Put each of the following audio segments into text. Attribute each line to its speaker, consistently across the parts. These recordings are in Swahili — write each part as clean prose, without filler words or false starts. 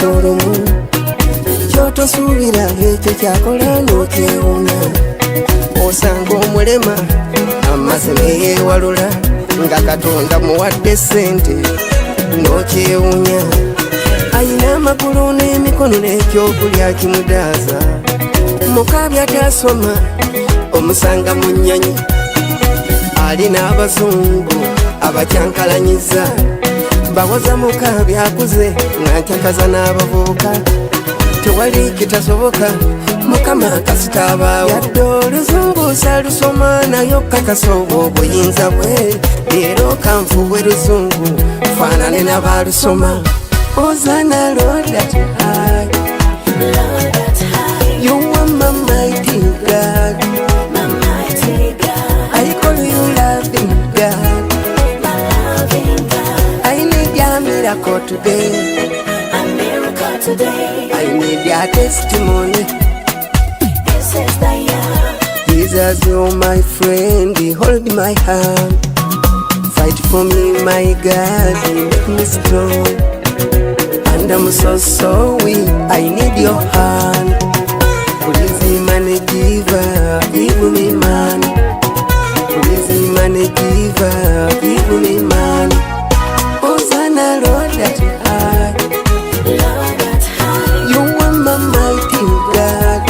Speaker 1: olumu kyotosuubira ekyo kyakola n'okyewuunya osanga omulema amazima yeewalula nga Katonda muwadde ssente n'okyewuunya ayina amagulu n'emikono n'ekyokulya kimudaaza Mukabya tasoma omusanga mu Nnyonyi alina abazungu abakyankalanyiza bawoza Mukabya akuze ng'akyakaza n'abavubuka tewali kitasoboka Mukama kasita abaawo yadde oluzungu salusoma nayo kakasa obuyinza bwe leero kanfuwe luzungu faanane n'abalusoma Hosanna Lord that high you are my mighty God I call you loving God I need your miracle today I need your testimony
Speaker 2: This is the year
Speaker 1: Jesus, you're my friend, hold my hand fight for me my God, make me strong and I'm so weak, I need your hand Please money giver, give me man Please money giver, give me man Hosanna Lord that high
Speaker 2: Lord that high
Speaker 1: you are my mighty God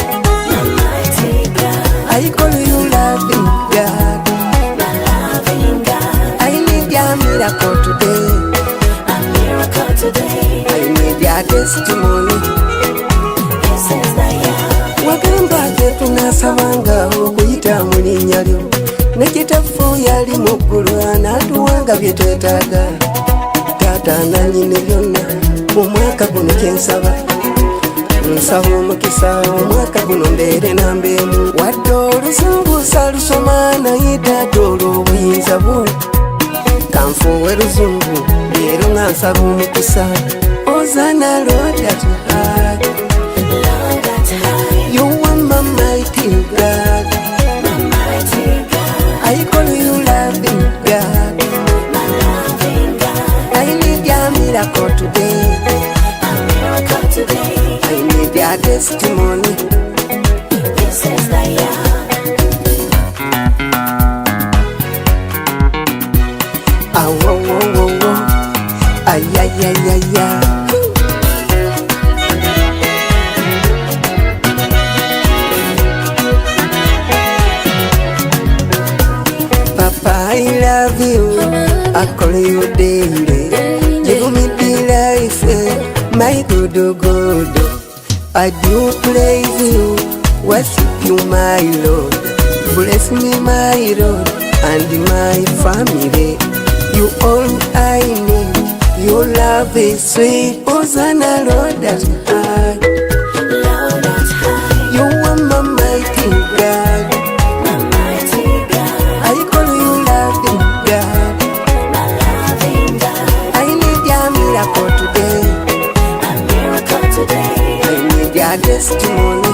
Speaker 2: My mighty God
Speaker 1: I call you loving God
Speaker 2: My loving God
Speaker 1: I need your miracle today
Speaker 2: A miracle today
Speaker 1: I need your testimony
Speaker 2: This is the year
Speaker 1: wagamba tetunasabanga okuyita mu linnya lyo nekitafu yali mu ggulu anaatuwanga bye twetaaga taata nanyini byonna omwaka guno kyensaba nsaba omukisa omwaka guno mbeere nambeemu wadde oluzungu salusoma naye taata olw'obuyinza bwo kanfuwe luzungu leero nga nsaba omukisa Hosanna Lord that high
Speaker 2: Lord that high
Speaker 1: you are my mighty God
Speaker 2: My mighty God
Speaker 1: I call you loving God
Speaker 2: My loving God
Speaker 1: I need your miracle today
Speaker 2: A miracle today
Speaker 1: I need your testimony
Speaker 2: This is the year
Speaker 1: ah wo wo wo wo ay ay ay ay ay Papa, I love you. I call you daily. Give me the life, my good, good. I do praise you, worship you, my Lord. Bless me, my Lord, and my family. You all I need. Your love is sweet. Hosanna, Lord, that high.
Speaker 2: Lord that high
Speaker 1: You are my mighty God.
Speaker 2: My mighty God
Speaker 1: I call you loving God.
Speaker 2: My loving God
Speaker 1: I need your miracle today.
Speaker 2: A miracle today
Speaker 1: I need your testimony